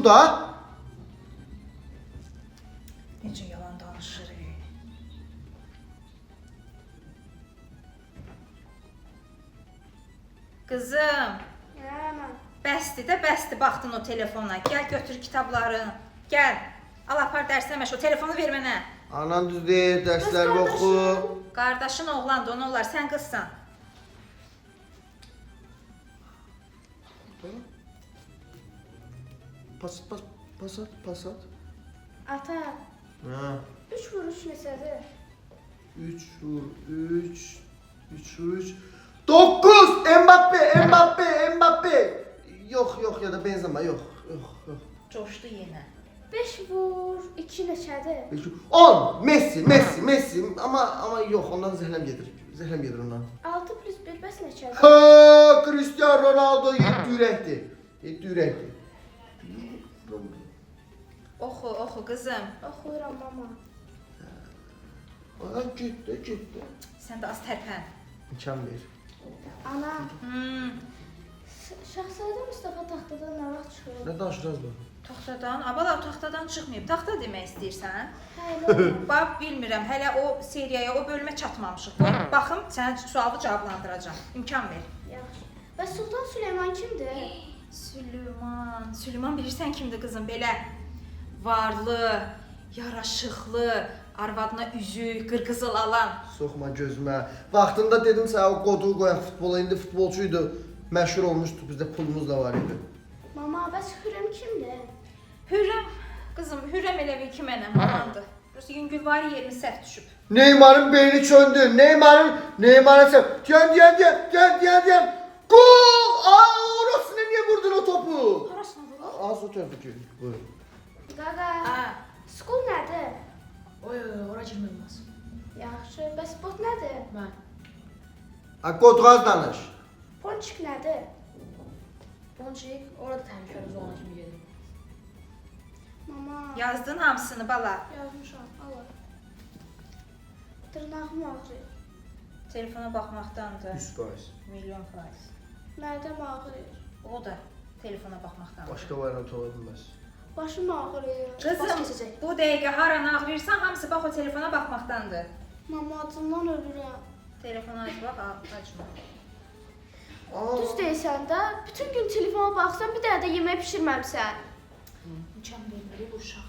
bu da. Necə yalan danışır. Qızım, bəsdir də, bəsdir baxdın o telefona. Gəl götür kitablarını. Gəl. Al apar dərslə məşğul. Telefonu ver mənə. Anan düz deyir, dərsləri oxu. Qardaşın oğlandı, onu olar. Sən qızsan. Pasat. Ata, Ha. 3 vuruş neçədir? 3 vur 3. 9! Mbappe! Yok ya da Benzema yok. Coşdu yenə. 5 vur 2 neçədir? 10! Messi ama yok ondan zehlem gedir ondan. 6 plus 1 bəs neçədir? Ha, Cristiano Ronaldo 7 ürəkdir. Oxu qızım. Oxuyuram mama. Ay getdi. Sən də az tərpən. İmkan ver. Ana, Şahzadə Mustafa taxtadan nə vaxt çıxır? Ne danışırız bu? Taxtadan, abala taxtadan çıxmayıb. Taxta demək istəyirsən? Hə, nə? Bax, bilmirəm, hələ o seriyaya, o bölümə çatmamışıq. Baxım, sənə sualı cavablandıracağam. İmkan ver. Yaxşı. Və Sultan Süleyman kimdir? Süleyman bilirsən kimdir qızım? Belə varlı, yaraşıqlı, arvadına üzük, qırqızıl alan. Soxma gözümə. Vaxtında dedim sənə o qoduğu qoyan futbola, indi futbolçuydu. Məşhur olmuşdu, bizdə pulumuz da var idi. Mama, bəs Hürrem kimdir? Hürrəm, qızım, Hürrəm elə bil ki mənəm, amandır. Burası Yüngülvari yerini səhv düşüb. Neymar'ın beyni çöndü. Neymar'ın sen. Diyen. Gol! Orasına niye vurdun o topu? Harasına vurur? Az o tarafa ki. Buyur. Qaqa, skul nədir? Oy, ora girməyəməz. Yaxşı, bəs bot nədir? Mən. Qodğaz danış. Ponçik nədir? Ponçik, orada təhlükəli zona kimi gedir. Mama, Yazdın hamısını bala. yazmışam, alır. Dırnağım ağrıyır. Telefona baxmaqdandır. 100%. Milyon faiz. Mədəm ağrıyır. O da telefona baxmaqdandır. Başka variant ola bilməz. Başım ağrıyır. Qızım, bu dəqiqə haran ağrıyırsan, hamısı bax o telefona baxmaqdandır. Mama, acımdan ölürəm. Telefona aç bax, acma. Düz deyirsən də, bütün gün telefona baxsan, bir dənə də yemək bişirməmsən. İmkan verməli bu uşaq.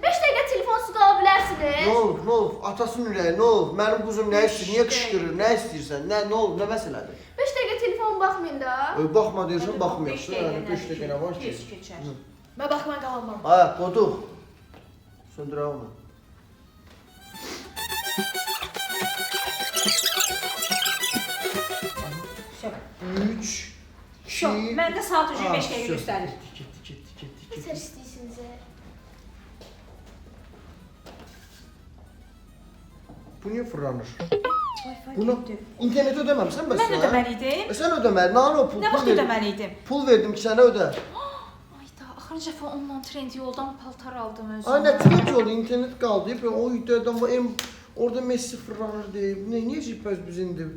5 dəqiqə telefonsuz qala bilərsiniz. Ne olur? Atasının ürəyi, ne olur? Mənim quzum nə istəyir, niyə qışqırır, nə istəyirsən, nə olur, nə məsələdir? 5 dəqiqə telefon baxmayın da. Baxma deyirsən, baxmıyorsun. 5 dəqiqə nə var ki? Keç keçər. Mən baxmayan qalanmam. Ha, qoduq. Söndürə onu. Şöp. 3, 2, Şöp. Məndə saat ucu 5 dəqiqə göstərir. Nətər istəyirsiniz? Bu niyə fırlanır? Wi-Fi Bunu getdi. internet ödəməmsən bəs Mən ödəməliydim. Sən ödəməli, nə o pul? Nə vaxt Pul ver- ödəməliydim? Pul verdim ki, sənə ödə. Ayda, axırıncı dəfə ondan trend yoldan paltar aldım özümə. Ay nə trend oldu, internet qaldı. O idədən bu orada Messi fırlanır deyib. Niyə cipəz biz indi?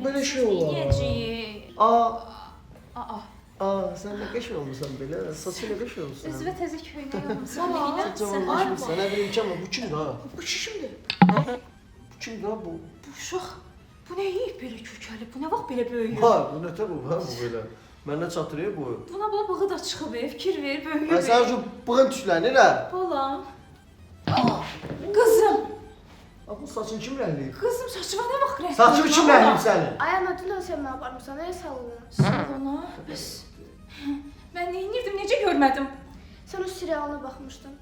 Belə şey olar. Necə? Aa, Aa, sən nə qəşəng olmusan belə. Saçıyla qəşəng olmusan. üzvə təzə köynək almısan. Baba, Cavan olmuşsan. Nə bilim ki, amma bu kimdir ha? Bu kişimdir. Bu kimdir ha bu? Bu uşaq, bu nə yeyib belə kökəlib? Bu nə vaxt belə böyüyür? Ha, bu nətər bu ha bu belə. Məndən çatırıyor bu. Buna bax bığı da çıxıb, fikir ver, Ay böyüyür. sən şu bığın tüklənir ha? Balam. Qızım, Bu saçın kim rəngliyib? qızım saçıma nə vaxt rəng? Saçın kim rəngliyib sənin? Ay ana, dünən sən nə aparmısan? Nə salona? Salona, bəs. Mən nə edirdim, necə görmədim? Sən o serialına baxmışdın.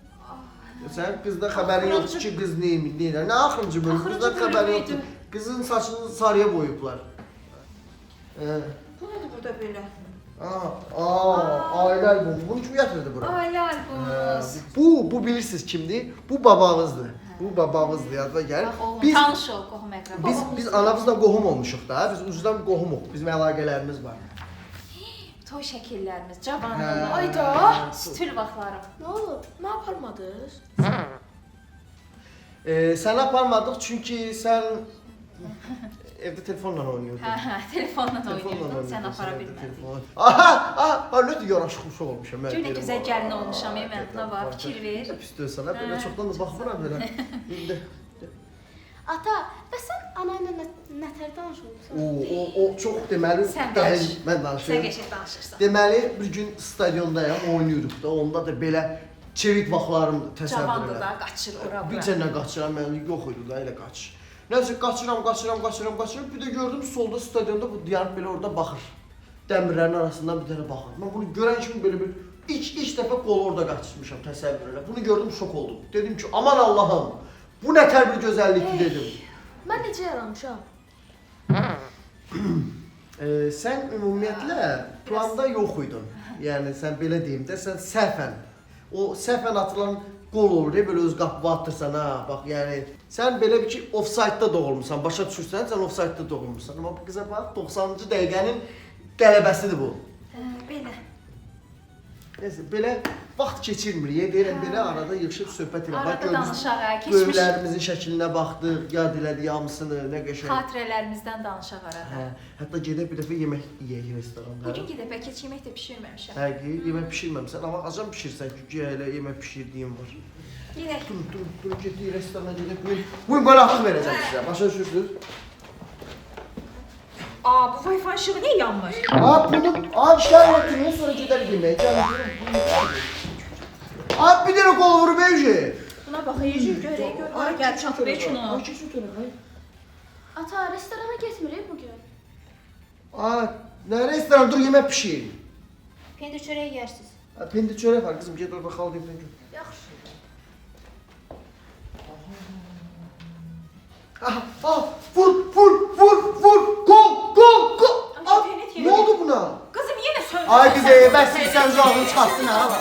Sən qızda xəbərin yoxdur ki, qız neymiş, neylər. Nə axırıncı bölüm? Axırıncı Qızda xəbərin bölüm yoxdur. idi. Qızın saçını sarıya boyublar. Bu nədir burada belə? Ailə albomu. Bunu kim gətirdi bura? Ailə albomumuz. Bu bilirsiniz kimdir? Bu babamızdır. Bu babamızdır, yadıma gəlir. Bax oğlum, Biz tanış ol, qohum əqrəb. biz anamızla qohum olmuşuq da. Biz ucuzdan qohumuq. Bizim əlaqələrimiz var. Toy şəkillərimiz, cavanlıq. Hə. Ayda, stil vaxtlarım. Nə olub? Nə aparmadınız? Sən aparmadıq çünki sən evdə telefonla oynuyordum. Hə, telefonla Telefonla oynuyordun, sən oynuyordum, apara evdə bilmədin. telefon. Aha, lütfen yaraşıqlı uşaq olmuşam. Gör nə gözəl gəlin olmuşam, mən buna bax, fikir ver. Pis deyilsən, belə çoxdan da baxmıram belə. İndi Ata, bəs sən ana ilə nətər danışmısan? o çox deməli Sən dəhil danış. mən Sən danışıram. qəşəng danışırsan. Deməli bir gün stadiondayam, oynayırıq da. Onda da belə çevik vaxtlarım təsəvvür Cavandı elə. da, qaçır ora Bir bura. cənə qaçıram, mən yox idi da elə qaç. Nəsə qaçıram. Bir də gördüm solda stadionda bu dayanıb belə orada baxır. Dəmirlərin arasından bir dənə baxır. Mən bunu görən kimi belə bir ilk dəfə qol orada qaçırmışam təsəvvür elə. Bunu gördüm, şok oldum. Dedim ki, aman Allahım, bu nətər bir gözəllikdir dedim. Mən necə yaranmışam? Sən ümumiyyətlə planda yox idin. Yəni sən belə deyim də, sən səhvən. O səhvən atılan qol olur, belə öz qapıva atırsan ha. Bax, yəni sən belə bir ki, ofsaytda doğulmusan, başa düşürsən, sən ofsaytda doğulmusan. Amma bu qıza bax, 90-cı dəqiqənin qələbəsidir bu. Belə. Nəsə, belə vaxt keçirmir, deyirəm belə arada yığışıb söhbət edirəm. Arada danışaq, keçmiş Böyüklərimizin şəklinə baxdıq, yad elədik hamısını, nə qəşəng. xatirələrimizdən danışaq arada. Hə, hətta gedib bir dəfə yemək yeyək restoranda. Bugün gedib bəlkə heç yemək də bişirməmişəm. Həqiqi, yemək bişirməmsən, amma acam bişirsən ki, güya elə yemək bişirdiyim var. Gedək. Dur, getdik restorana gedib, bugün qonaqlıq verəcəm sizə, başa düşürsünüz? Aa, bu Wi-Fi işığı niyə yanmır? Bunu, işlər götürün, sonra gedər yeməyə, bir dənə qol vurub evci. Buna bax, yeyəcək, görək, gör. Ora gəl, çatıb heç onu. Ata, restorana getmirik bu gün. Nə restoran, dur yemək pişir. Pendir çörək yersiniz. Pendir çörək var qızım, ged orada xal deyib pendir. Yaxşı. Vur, gol. Ay, internet Ne oldu buna? Qızım yenə söndür. Ay qızım, bəs sən zalını çıxartdın ha.